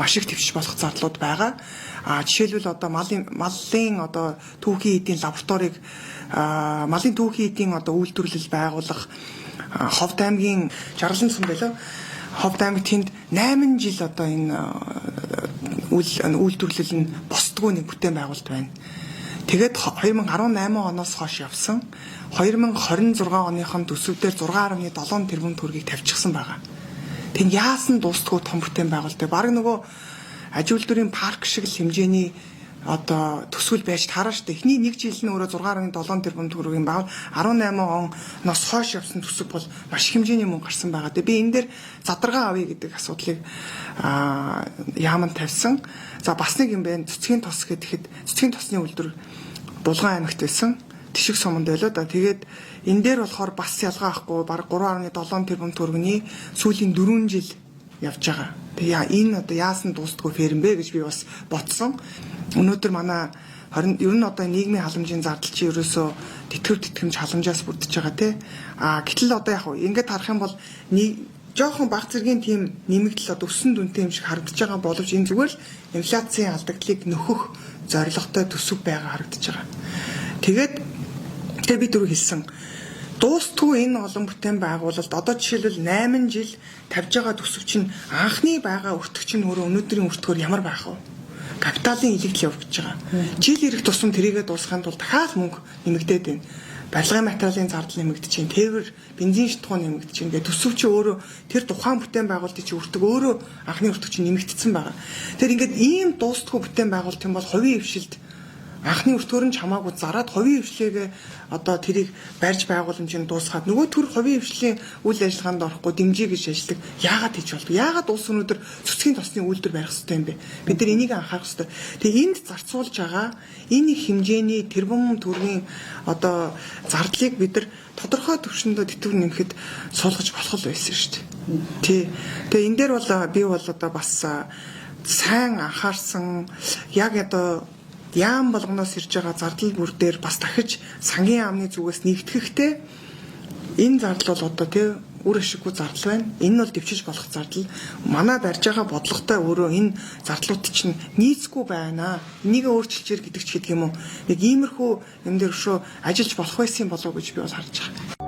маш их төвчж болох зарлууд байгаа. Жишээлбэл одоо малын одоо түүхийн эдийн лабораторийг малын түүхийн эдийн одоо үйлдвэрлэл байгуулах Ховд аймгийн Жаргалан цум байлаа. Ховд аймаг тэнд 8 жил одоо энэ үйлдвэрлэл нь босдгоо нэг бүтээн байгуулалт байна. Тэгээд 2018 оноос хойш явсан 2026 оныхон төсөвдөр 6.7 тэрбум төгрөгийг тавьчихсан байгаа. Тэнд яасан дуустгүй том бүтээн байгуулалт. Бараг нөгөө аж үйлдвэрийн парк шиг л хэмжээний одоо төсвөл байж таараа штэ. Эхний нэг жил нь өөрөө 6.7 тэрбум төгрөгийн баг 18 оноос хойш явсан төсөв бол маш их хэмжээний мөнгө гарсан байгаа. Би энэ дээр задаргаа авъя гэдэг асуудлыг яаман тавьсан. За бас нэг юм байна. Цэцгийн тос гэхэд цэцгийн тосны үйлдвэр Булган аймагт байсан. Тишиг суманд байлоо да. Тэгээд энэ дээр болохоор бас ялгаа ахгүй баг 3.7 тэрбум төгрөгийн сүүлийн 4 жил явж байгаа. Тэгээ энэ одоо яасан дуустгүй ферм бэ гэж би бас бодсон. Өнөөдөр манай ер нь одоо нийгмийн халамжийн зардал чи ерөөсөө тэтгэмж халамжаас бүрдэж байгаа тий. Гэтэл одоо яг ингээд харах юм бол жоохон баг зэргийн тийм нэмэгдэл одоо өссөн дүнтэй юм шиг харагдаж байгаа боловч энэ зүгээр л инфляцийн алдагдлыг нөхөх зорилготой төсөв байгаа харагдаж байгаа. Тэгээд би түрүү хэлсэн дуустгүй энэ олон бүтээн байгуулалт одоо жишээлбэл 8 жил тавьж байгаа төсөв чинь анхны байгаа өртөгч нь өөрөө өнөөдрийн өртгөөр ямар байх вэ? Капиталын илэгдэл явагдаж байгаа. Жил ирэх тусам тэрийгэ дуусгахын тулд дахиад мөнгө нэмэгдээд байна. Барилгын материалын зардал нэмэгдэж байна. Тээвэр, бензин шатхуун нэмэгдэж байна. Тэгээ төсөв чи өөрөө тэр тухайн бүтээн байгуулалтын чи өртөг өөрөө анхны өртөг чи нэмэгдсэн байгаа. Тэр ингээд ийм дуустгүй бүтээн байгуулалт юм бол хувийн хвшилд анхны өртгөөр нь хамаагүй зараад хувийн хвшлээгээ одоо тэрийг барьж байгууламжийг дуусгаад нөгөө төр хувийн хвшлийн үйл ажиллагаанд орохгүй дэмжиж гэж ажилладаг яагаад хийж болов? Яагаад улс өнөөдөр цэцгийн тосны үйлдвэр барих хэрэгтэй юм бэ? Бид нар энийг анхаарах хэрэгтэй. Тэгээ энд зарцуулж байгаа энэ их хэмжээний тэрбум төгрөгийн одоо зардлыг бид нар тодорхой түвшиндээ тэтгэвэр нэмэхэд суулгаж болох л байсан шүү дээ. Тий. Тэгээ энэ дээр бол би бол одоо бас сайн анхаарсан яг одоо яам болгоноос ирж байгаа зардал бүр дээр бас дахиж сангийн яамны зүгээс нэгтгэхтэй энэ зардал бол одоо тий үр ашиггүй зардал байна. Энэ нь бол дэвшиж болох зардал. Манай барьж байгаа бодлоготой өөрөө энэ зардлууд чинь нийцгүй байна. Энийг өөрчилж ир гэдэг ч гэдэг юм уу. Нэг иймэрхүү юм дээр өшөө ажиллаж болох байсан болов уу гэж би бол харж байгаа.